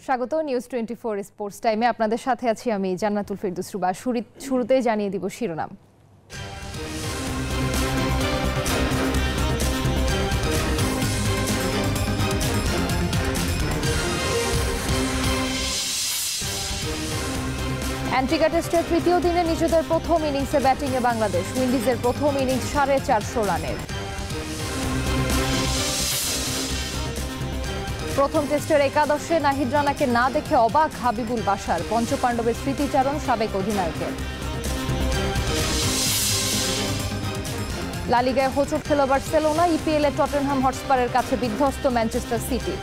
স্বাগত news 24 sports টাইমে আপনাদের সাথে আছি আমি জান্নাতুল ফেরদৌস রুবা। শুরুতেই জানিয়ে দিব শিরোনাম। অ্যান্টিগা টেস্টের তৃতীয় দিনে নিজেদের প্রথম ইনিংসে ব্যাটিংয়ে বাংলাদেশ। উইন্ডিজের প্রথম ইনিংস 450 রানের। প্রথম টেস্টের একাদশে নাহিদ রানাকে না দেখে অবাক হাবিবুল বাশার। পঞ্চপাণ্ডবের স্মৃতিচারণ সাবেক অধিনায়কের। লা লিগায় হোঁচট খেল বার্সেলোনা। ইপিএল এ টটেনহাম হটস্পারের কাছে বিধ্বস্ত ম্যানচেস্টার সিটি।